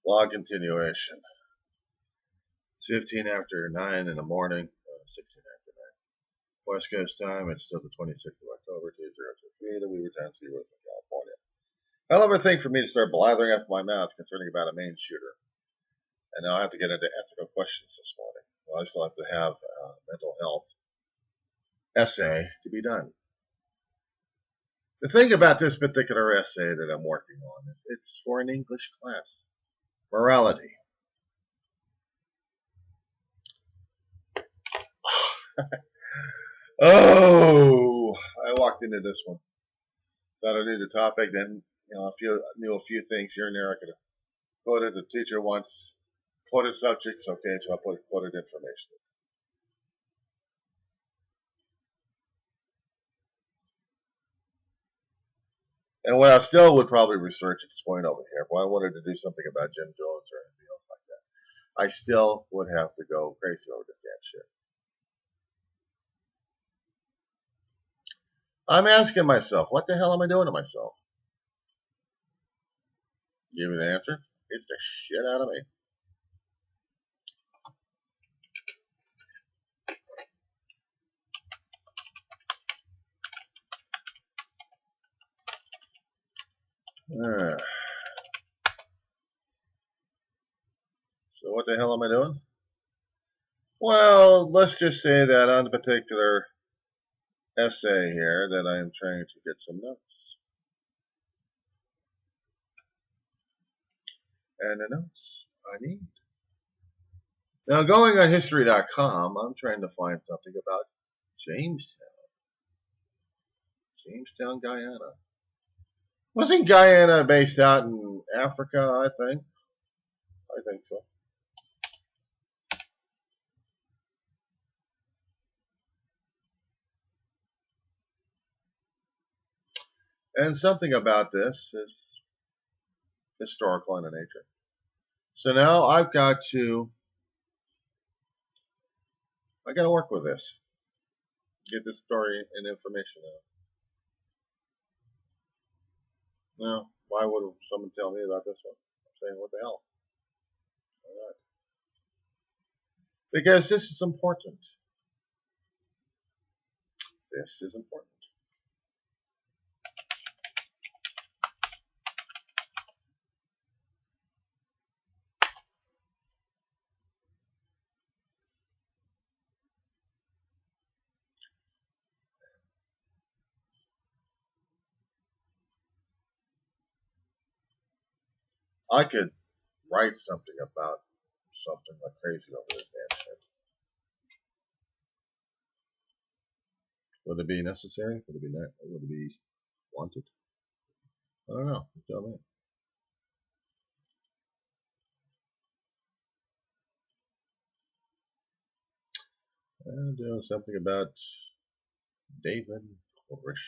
Log continuation. It's 15 after 9 in the morning, 16 after 9. West Coast time, it's still the 26th of October, 2023, the Weaver Town Seaworth in California. Hell of a thing for me to start blathering off my mouth concerning about a main shooter. And now I have to get into ethical questions this morning. Well, I still have to have a mental health essay to be done. The thing about this particular essay that I'm working on is it's for an English class. Morality. Oh, I walked into this one. Thought I knew the topic, then knew a few things here and there. I could have quoted the teacher once, quoted subjects. Okay, so I put quoted information. And what I still would probably research at this point over here, if I wanted to do something about Jim Jones or anything else like that, I still would have to go crazy over this damn shit. I'm asking myself, what the hell am I doing to myself? Give me the answer. It's the shit out of me. So what the hell am I doing? Well, let's just say that on the particular essay here that I am trying to get some notes. And the notes I need. Now, going on history.com, I'm trying to find something about Jamestown. Jamestown, Guyana. Wasn't Guyana based out in Africa, I think? I think so. And something about this is historical in nature. So now I got to work with this. Get this story and information out. Now, why would someone tell me about this one? I'm saying, what the hell? All right. Because this is important. This is important. I could write something about something like crazy over this damn shit. Would it be necessary? Would it be would it be wanted? I don't know. You tell me. And something about David Koresh.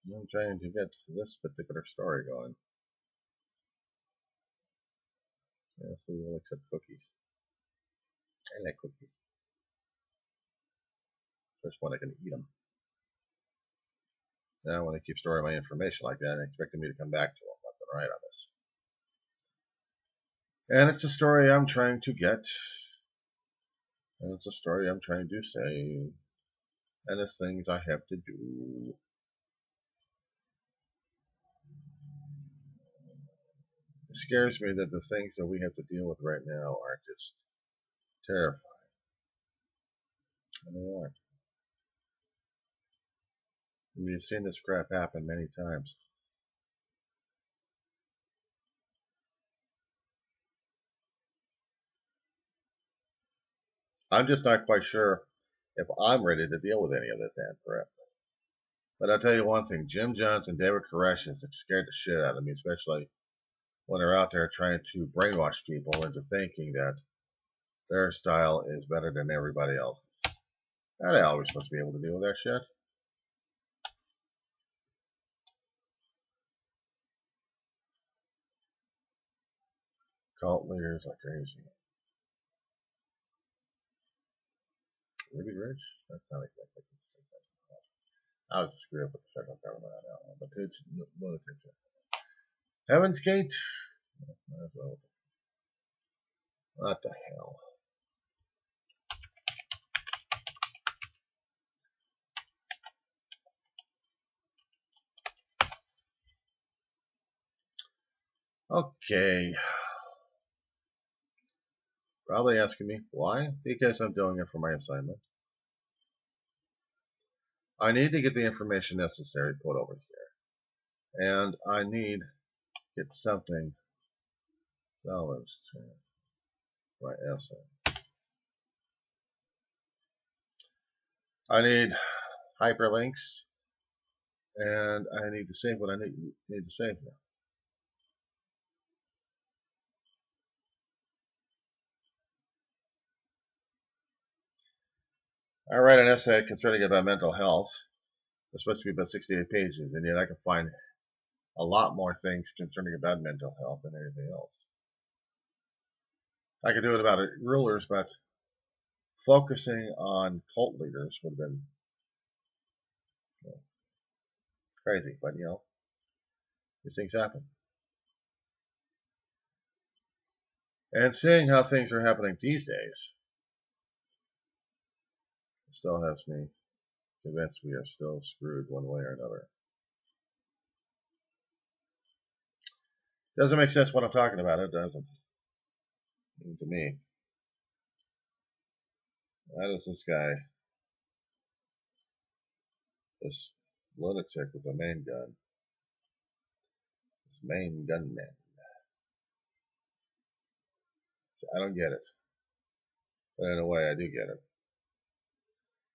I'm trying to get this particular story going. Yeah, so we will accept cookies. I like cookies. First one, I can eat them. Now, when they keep storing my information like that, they're expecting me to come back to them left and right on this. And it's a story I'm trying to get. And it's a story I'm trying to say. And it's things I have to do. It scares me that the things that we have to deal with right now are just terrifying. And they aren't. We've seen this crap happen many times. I'm just not quite sure if I'm ready to deal with any of this damn crap. But I'll tell you one thing, Jim Jones and David Koresh have scared the shit out of me, especially when they're out there trying to brainwash people into thinking that their style is better than everybody else's. Not always supposed to be able to deal with that shit. Cult leaders like crazy. Ruby Rich? That's not exactly. I was just screwed up with the federal government on that one, but it's lunatic. Heaven's Gate? What the hell? Okay. Probably asking me why? Because I'm doing it for my assignment. I need to get the information necessary put over here. And I need to get something salvaged to my essay. I need hyperlinks, and I need to save what I need to save now. I write an essay concerning about mental health. It's supposed to be about 68 pages, and yet I can find a lot more things concerning about mental health than anything else. I could do it about rulers, but focusing on cult leaders would have been crazy. But these things happen. And seeing how things are happening these days still has me convinced we are still screwed one way or another. Doesn't make sense what I'm talking about. It doesn't. To me. That is this guy, this lunatic with a main gun. This main gunman. I don't get it. But in a way, I do get it.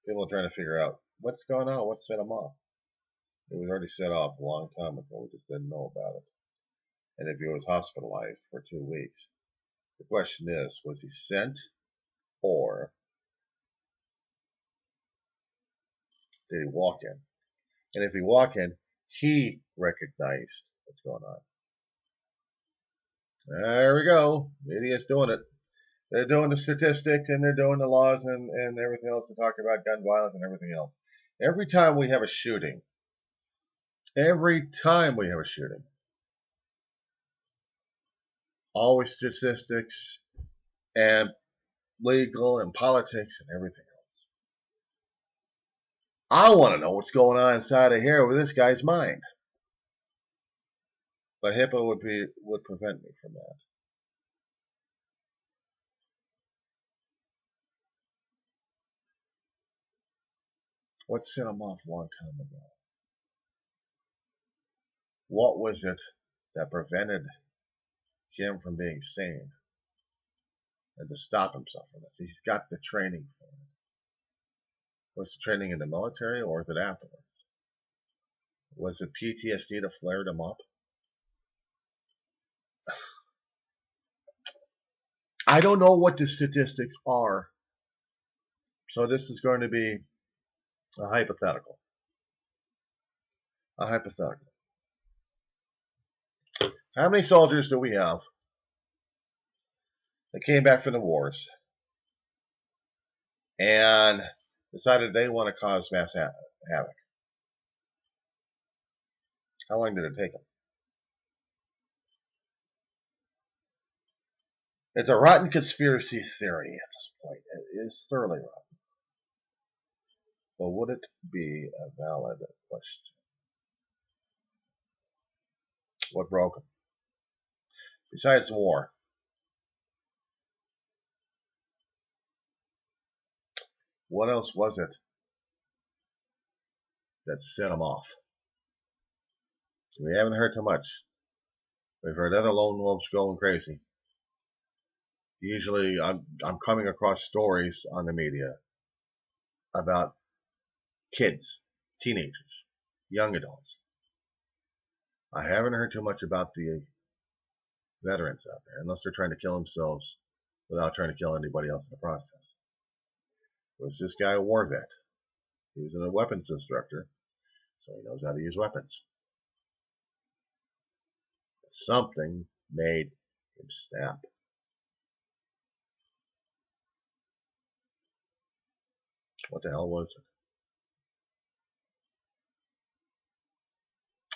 People are trying to figure out what's going on, what set him off. It was already set off a long time ago. We just didn't know about it. And if he was hospitalized for 2 weeks, the question is, was he sent or did he walk in? And if he walked in, he recognized what's going on. There we go. The idiot's doing it. They're doing the statistics and they're doing the laws and everything else to talk about gun violence and everything else. Every time we have a shooting, always statistics and legal and politics and everything else. I want to know what's going on inside of here with this guy's mind. But HIPAA would prevent me from that. What set him off a long time ago? What was it that prevented him from being sane and to stop himself from this? He's got the training for it. Was the training in the military or was it afterwards? Was it PTSD that flared him up? I don't know what the statistics are. So this is going to be a hypothetical. A hypothetical. How many soldiers do we have that came back from the wars and decided they want to cause mass havoc? How long did it take them? It's a rotten conspiracy theory at this point. It is thoroughly rotten. But would it be a valid question? What broke them? Besides war, what else was it that set them off? We haven't heard too much. We've heard other lone wolves going crazy. Usually, I'm coming across stories on the media about kids, teenagers, young adults. I haven't heard too much about the veterans out there, unless they're trying to kill themselves without trying to kill anybody else in the process. Was this guy a war vet? He was a weapons instructor, so he knows how to use weapons. Something made him snap. What the hell was it?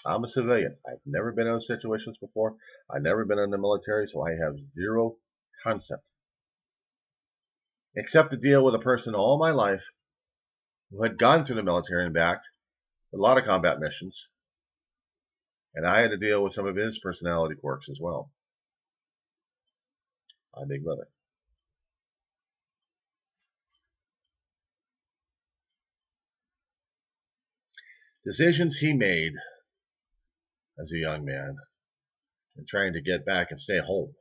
I'm a civilian. I've never been in those situations before. I've never been in the military, so I have zero concept. Except to deal with a person all my life who had gone through the military and back, a lot of combat missions, and I had to deal with some of his personality quirks as well. My big brother. Decisions he made as a young man and trying to get back and stay home.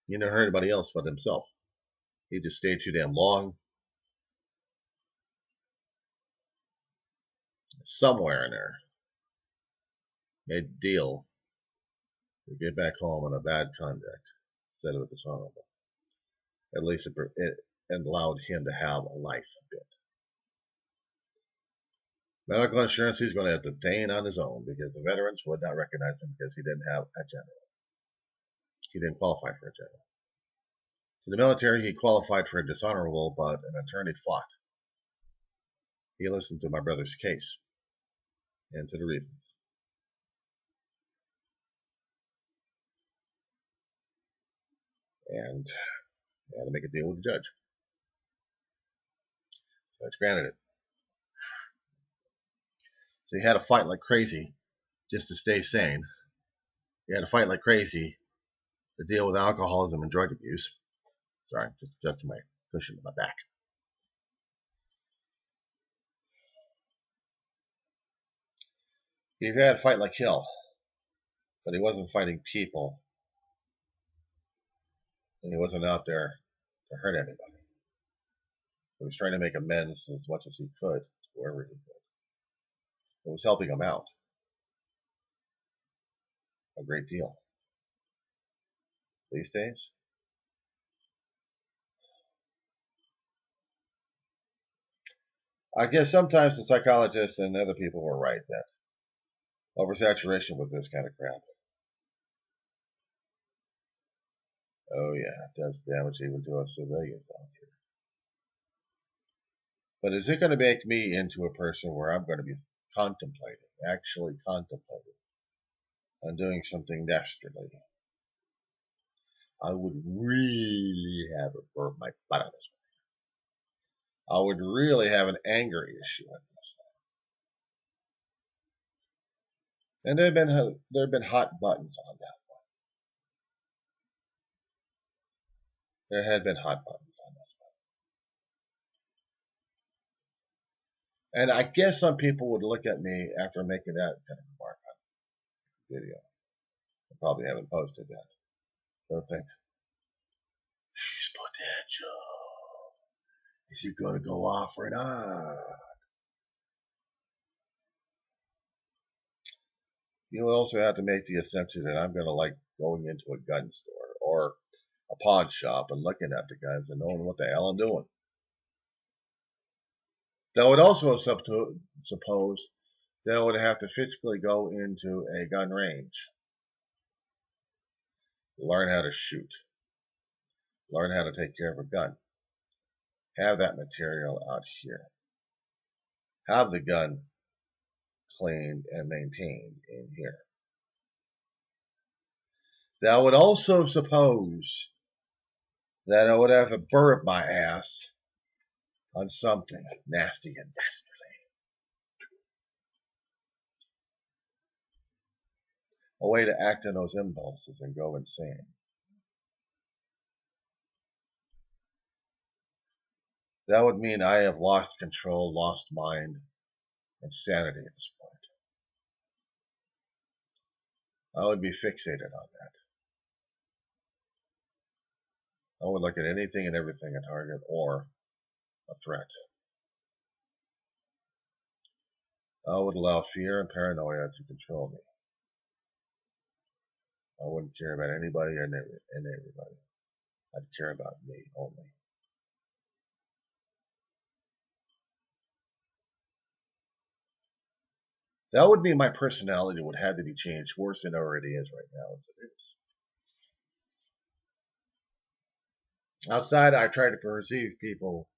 He never heard anybody else but himself. He just stayed too damn long. Somewhere in there, made a deal to get back home on a bad conduct instead of a dishonorable. At least it allowed him to have a life a bit. Medical insurance he's going to have to obtain on his own because the veterans would not recognize him because he didn't have a general. He didn't qualify for a general. To the military, he qualified for a dishonorable, but an attorney fought. He listened to my brother's case and to the reasons. And he had to make a deal with the judge. The judge granted it. So he had to fight like crazy just to stay sane. He had to fight like crazy to deal with alcoholism and drug abuse. Sorry, just adjusting my cushion in my back. He had to fight like hell, but he wasn't fighting people, and he wasn't out there to hurt anybody. He was trying to make amends as much as he could, wherever he could. It was helping him out a great deal. These days, I guess sometimes the psychologists and other people were right that oversaturation with this kind of crap. Oh yeah, it does damage even to us civilians out here. But is it going to make me into a person where I'm going to be actually contemplating, on doing something dastardly? I would really have it burn my butt on this one. I would really have an anger issue on this. And there have been hot buttons on that one. There had been hot buttons on this one. And I guess some people would look at me after making that kind of remark on the video. I probably haven't posted that. They'll think, he's potential. Is he going to go off or not? You also have to make the assumption that I'm going to like going into a gun store or a pawn shop and looking at the guns and knowing what the hell I'm doing. That would also suppose that I would have to physically go into a gun range, learn how to shoot, learn how to take care of a gun, have that material out here, have the gun cleaned and maintained in here. That would also suppose that I would have to burn my ass on something nasty and dastardly. A way to act on those impulses and go insane. That would mean I have lost control, lost mind, and sanity at this point. I would be fixated on that. I would look at anything and everything a target or a threat. I would allow fear and paranoia to control me. I wouldn't care about anybody and everybody. I'd care about me only. That would mean my personality would have to be changed worse than it already is right now as it is. Outside, I try to perceive people,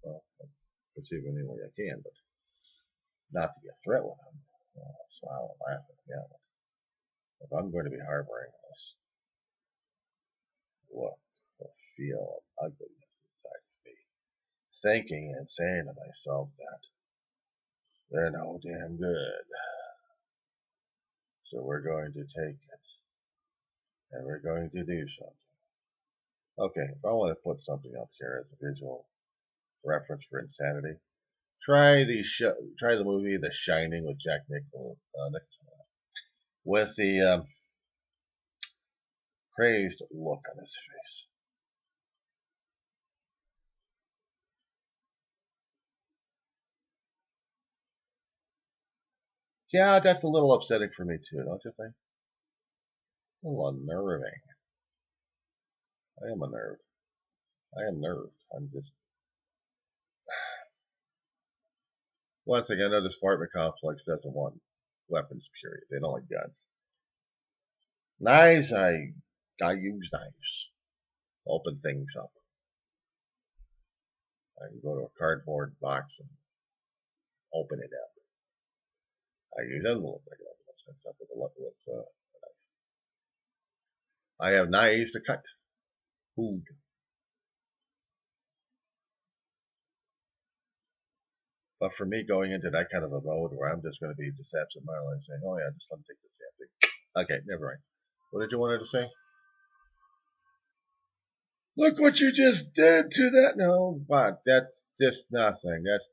well, perceive any way I can, but not to get threat with him. I'll smile and laugh at him. If I'm going to be harboring this, look or feel of ugliness inside of me, thinking and saying to myself that they're no damn good. So we're going to take it, and we're going to do something. Okay, if I want to put something up here as a visual reference for insanity, try the movie The Shining with Jack Nicholson, with the crazed look on his face. Yeah, that's a little upsetting for me too, don't you think? A little unnerving. I am unnerved. I am nerved. I'm just. Once again, I know this apartment complex doesn't want weapons, period. They don't like guns. Knives, I use knives. Open things up. I can go to a cardboard box and open it up. I use envelopes. I can open things up with a knife. I have knives to cut food. But for me, going into that kind of a mode where I'm just going to be just absent-mindedly saying, "Oh yeah, just let me take this damn thing." Okay, never mind. What did you want to say? Look what you just did to that. No, but that's just nothing. That's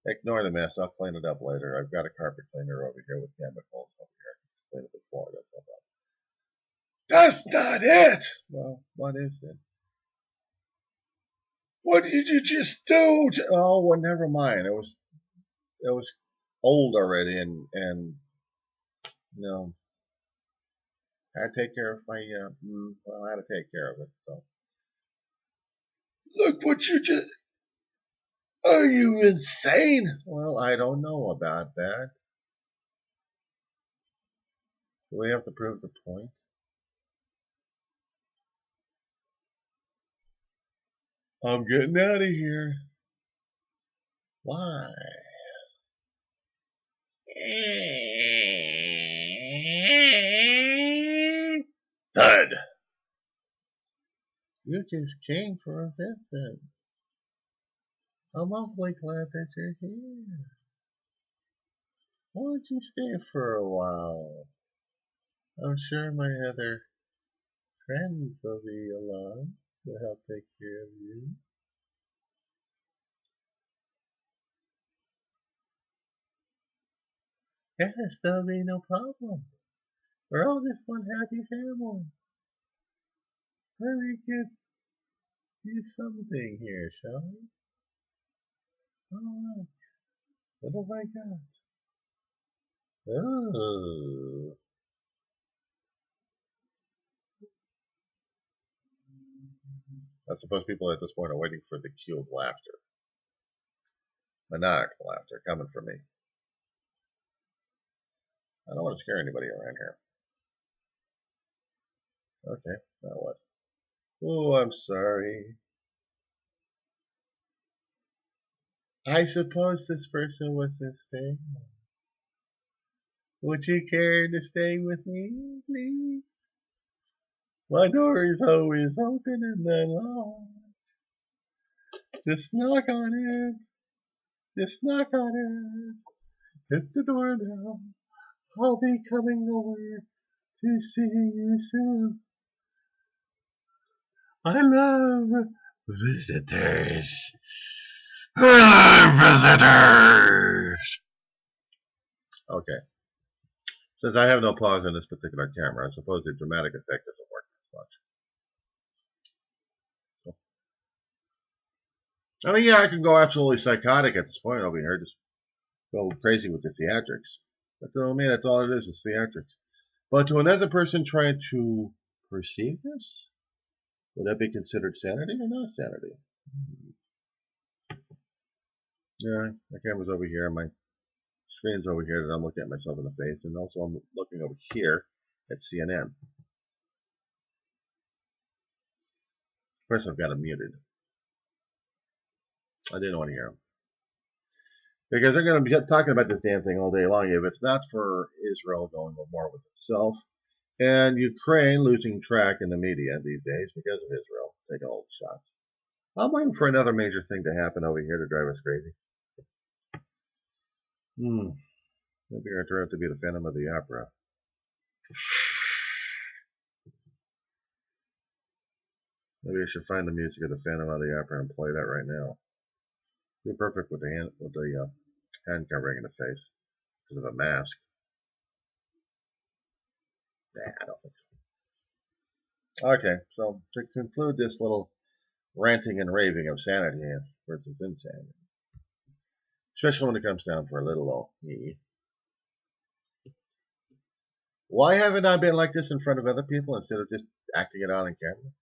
ignore the mess. I'll clean it up later. I've got a carpet cleaner over here with chemicals over here. Clean up the floor. That's no problem. That's not it. Well, what is it? What did you just do? Oh, well, never mind. It was old already, and you know, I had to take care of my. Well, I had to take care of it. So look what you just. Are you insane? Well, I don't know about that. Do we have to prove the point? I'm getting out of here. Why? Thud! You just came for a visit. I'm awfully glad that you're here. Why don't you stay for a while? I'm sure my other friends will be along to help take care of you. Yes, there'll be no problem. We're all just one happy family. Let me get you something here, shall we? Oh, look. What have I got? Oh. I suppose people at this point are waiting for the cue of laughter. Maniacal laughter coming from me. I don't want to scare anybody around here. Okay, now what? Oh, I'm sorry. I suppose this person was to stay. Would you care to stay with me, please? My door is always open and unlocked. Just knock on it. Just knock on it. Hit the doorbell. I'll be coming over to see you soon. I love visitors. Visitors. Okay. Since I have no pause on this particular camera, I suppose the dramatic effect doesn't work as much. So, I mean, yeah, I can go absolutely psychotic at this point over here, just go crazy with the theatrics. But to me, that's all it is theatrics. But to another person trying to perceive this, would that be considered sanity or not sanity? Yeah, my camera's over here, my screen's over here that I'm looking at myself in the face, and also I'm looking over here at CNN. Of course, I've got it muted. I didn't want to hear him. Because they're going to be talking about this damn thing all day long. If it's not for Israel going to war with itself, and Ukraine losing track in the media these days because of Israel taking all the shots. I'm waiting for another major thing to happen over here to drive us crazy. Maybe you're going to turn out to be the Phantom of the Opera. Maybe I should find the music of the Phantom of the Opera and play that right now. Be perfect with the hand covering in the face because of a mask. Nah, I don't think so. Okay, so to conclude this little ranting and raving of sanity versus insanity, especially when it comes down for a little old me. Why haven't I been like this in front of other people instead of just acting it out on camera?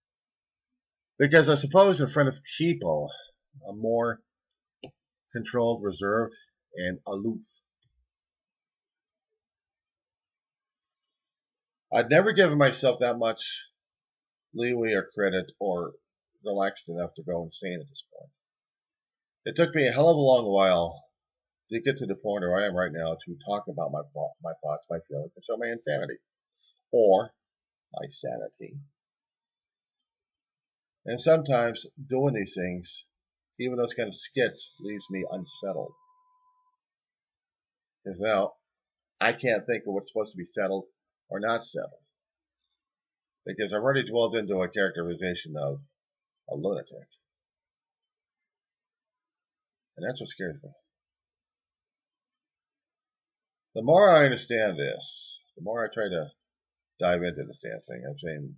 Because I suppose in front of people, I'm more controlled, reserved, and aloof. I'd never given myself that much leeway or credit or relaxed enough to go insane at this point. It took me a hell of a long while to get to the point where I am right now to talk about my thoughts, my feelings, and show my insanity. Or my sanity. And sometimes doing these things, even those kind of skits, leaves me unsettled. Because now I can't think of what's supposed to be settled or not settled. Because I've already dwelled into a characterization of a lunatic. And that's what scares me. The more I understand this, the more I try to dive into this damn thing. I'm saying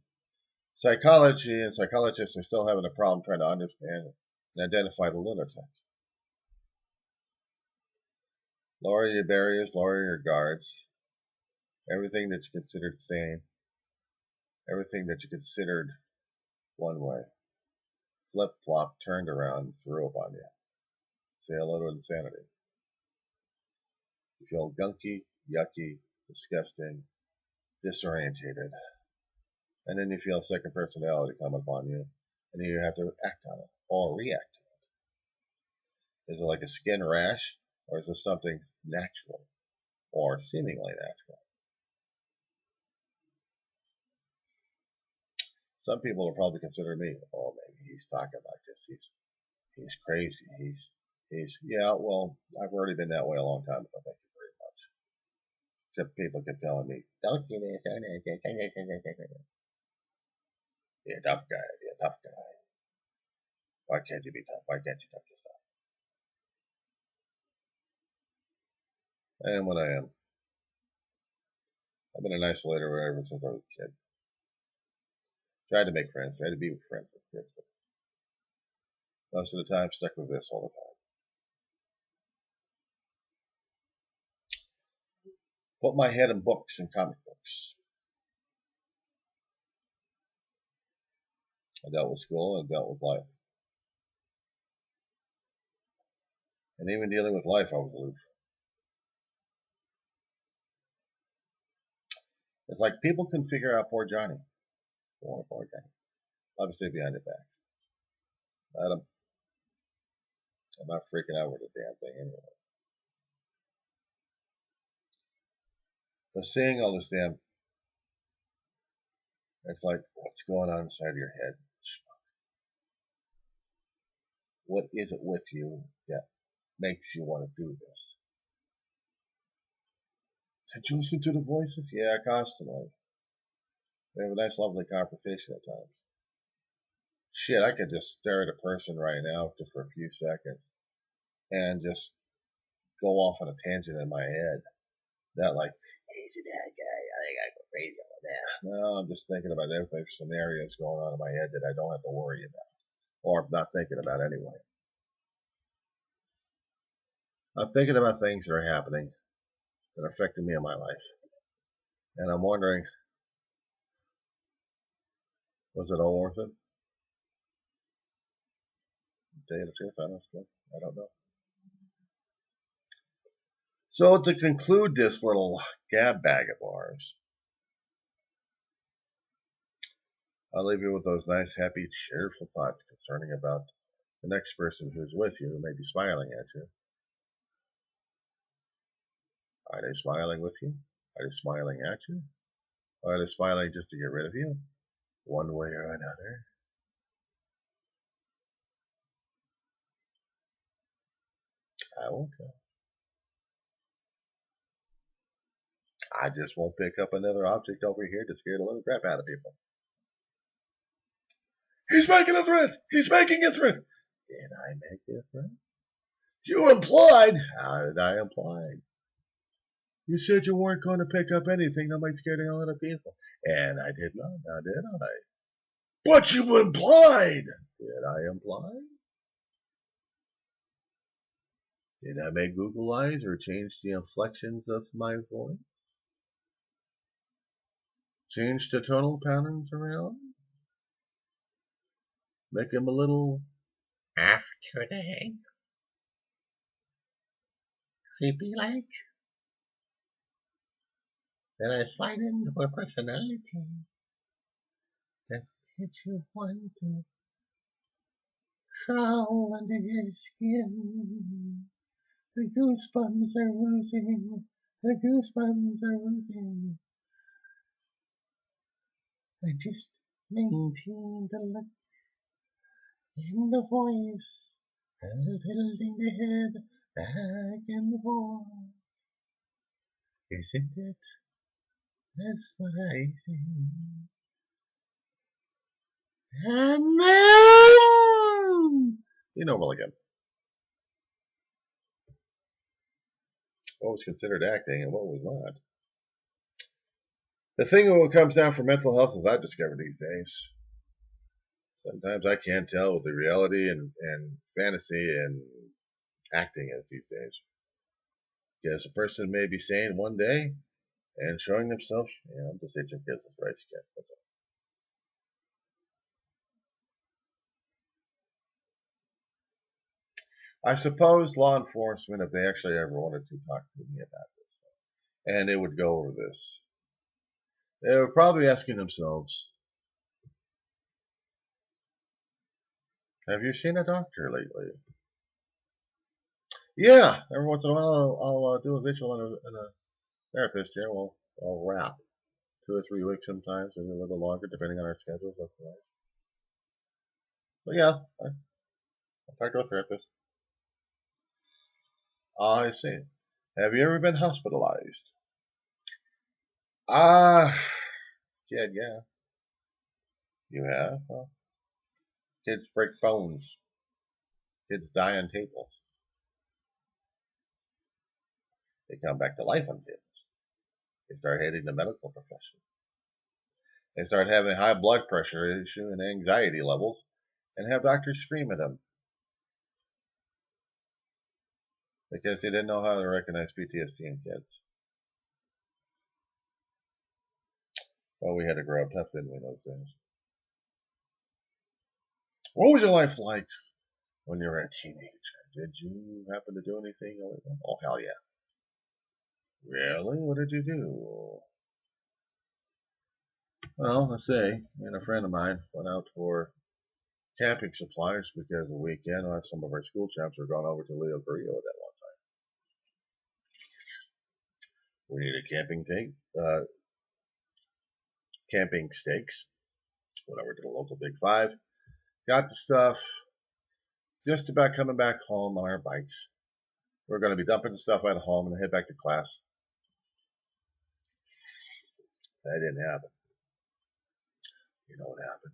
psychology and psychologists are still having a problem trying to understand and identify the lunatic. Lower your barriers, lower your guards. Everything that you considered sane, everything that you considered one way, flip-flop, turned around, and threw upon you. Say hello to insanity. You feel gunky, yucky, disgusting, disorientated. And then you feel a second personality come upon you, and then you have to act on it, or react to it. Is it like a skin rash, or is it something natural, or seemingly natural? Some people will probably consider me, oh, maybe he's talking like this, he's crazy, yeah, well, I've already been that way a long time ago, thank you very much. Except people keep telling me, don't do this, be a tough guy, be a tough guy. Why can't you be tough? Why can't you tough yourself? I am what I am. I've been an isolator ever since I was a kid. Tried to make friends, tried to be with friends with kids, but most of the time stuck with this all the time. Put my head in books and comic books. I dealt with school and dealt with life. And even dealing with life, I was aloof. It's like people can figure out poor Johnny. Poor Johnny. Obviously behind your back. I'm not freaking out with the damn thing anyway. But seeing all this damn, it's like, what's going on inside your head? What is it with you that makes you want to do this? Did you listen to the voices? Yeah, constantly. We have a nice, lovely conversation at times. Shit, I could just stare at a person right now just for a few seconds and just go off on a tangent in my head. Not like, he's a bad guy, I think I go crazy on that. No, I'm just thinking about everything, scenarios going on in my head that I don't have to worry about. Or I'm not thinking about anyway. I'm thinking about things that are happening that are affecting me in my life. And I'm wondering, was it all worth it? To tell you the truth, honestly, I don't know. So to conclude this little gab bag of ours, I'll leave you with those nice, happy, cheerful thoughts concerning about the next person who's with you who may be smiling at you. Are they smiling with you? Are they smiling at you? Or are they smiling just to get rid of you? One way or another. I won't tell. I just won't pick up another object over here to scare the living crap out of people. He's making a threat! He's making a threat! Did I make a threat? You implied! How did I imply? You said you weren't going to pick up anything that might scare the hell out of people. And I did not, now did I? But you implied! Did I imply? Did I make Google eyes or change the inflections of my voice? Change the tonal patterns around? Make him a little after the creepy like? Then I slide into a personality that makes you want to crawl under your skin. The goosebumps are oozing. The goosebumps are oozing. I just maintain the look in the voice, tilting the head back and forth. Isn't it? That's what I think. And then be normal again. What was considered acting and what was not? The thing that comes down for mental health, as I've discovered these days, sometimes I can't tell what the reality and fantasy and acting is these days. Because a person may be saying one day and showing themselves, I'm just itching business rights again. That's all. I suppose law enforcement, if they actually ever wanted to talk to me about this, and they would go over this, they were probably asking themselves, have you seen a doctor lately? Yeah, every once in a while I'll do a visual and a therapist here. I'll wrap 2 or 3 weeks sometimes, maybe a little longer, depending on our schedules. But yeah, I'll talk to a therapist. I see. Have you ever been hospitalized? Kid, yeah. You have? Well, kids break bones. Kids die on tables. They come back to life on tables. They start hating the medical profession. They start having high blood pressure issue and anxiety levels and have doctors scream at them because they didn't know how to recognize PTSD in kids. Well, we had to grow up tough, didn't we, those days? What was your life like when you were a teenager? Did you happen to do anything illegal? Oh, hell yeah. Really? What did you do? Well, let's say, me and a friend of mine went out for camping supplies because the weekend some of our school champs were going over to Leo Carrillo at that one time. We needed camping stakes. Went over to the local Big Five, got the stuff, just about coming back home on our bikes. We're going to be dumping the stuff at home and head back to class. That didn't happen. You know what happened?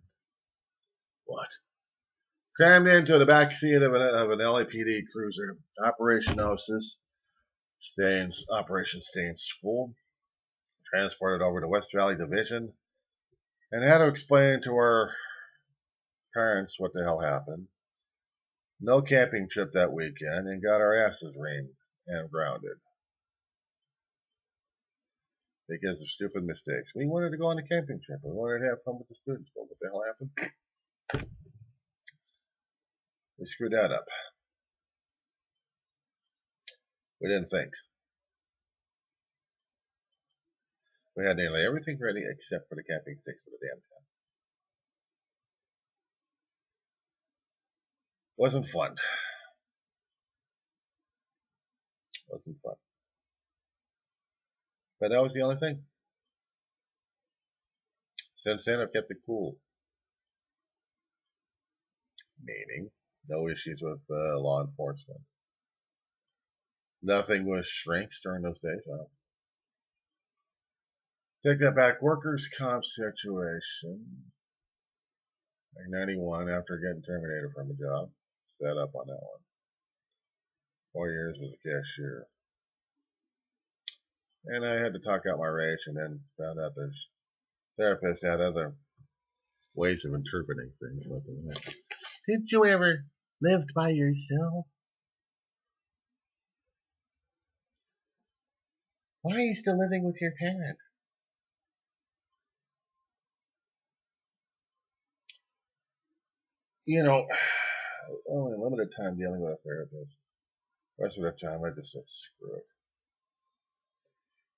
What? Crammed into the back seat of an LAPD cruiser. Operation Oasis. Operation Stains Full. Transported over to West Valley Division. And had to explain to our parents what the hell happened. No camping trip that weekend and got our asses reamed and grounded. Because of stupid mistakes. We wanted to go on a camping trip. We wanted to have fun with the students. But what the hell happened? We screwed that up. We didn't think. We had nearly everything ready except for the camping sticks for the damn tent. Wasn't fun. Wasn't fun. But that was the only thing. Since then, I've kept it cool. Meaning, no issues with law enforcement. Nothing with shrinks during those days. Well, take that back. Workers' comp situation. Like 91, after getting terminated from a job. Set up on that one. 4 years as a cashier. And I had to talk out my rage and then found out this therapist had other ways of interpreting things. Did you ever live by yourself? Why are you still living with your parents? You know, only limited time dealing with a therapist. The rest of the time, I just said, screw it.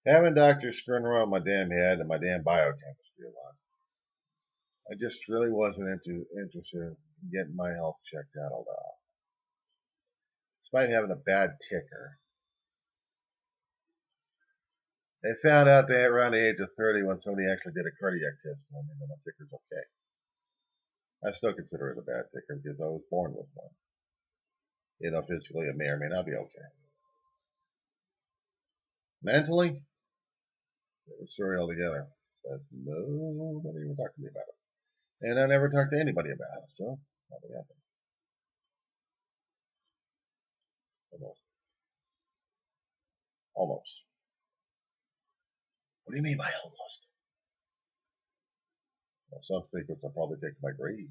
Having doctors screwing around my damn head and my damn biochemistry a lot. I just really wasn't interested in getting my health checked out all that. Despite having a bad ticker. They found out that around the age of 30 when somebody actually did a cardiac test on me that my ticker's okay. I still consider it a bad ticker because I was born with one. You know, physically it may or may not be okay. Mentally, different story altogether. But nobody would talk to me about it. And I never talked to anybody about it, so nothing happened. Almost. What do you mean by almost? Well, some secrets I'll probably take to my grave.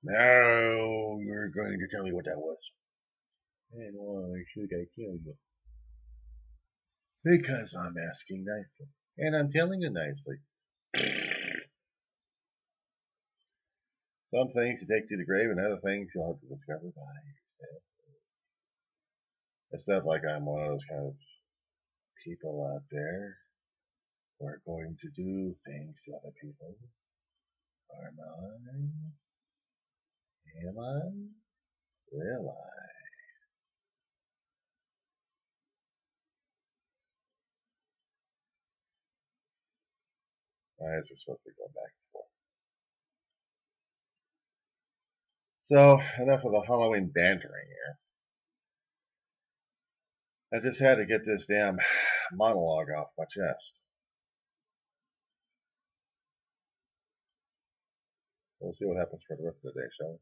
No, you're going to tell me what that was. And why should I tell you? Because I'm asking nicely. And I'm telling you nicely. Some things you take to the grave and other things you'll have to discover by yourself. It's not like I'm one of those kind of people out there who are going to do things to other people. Am I? Am I? Will I? My eyes are supposed to go back and forth. So, enough of the Halloween bantering here. I just had to get this damn monologue off my chest. We'll see what happens for the rest of the day, shall we?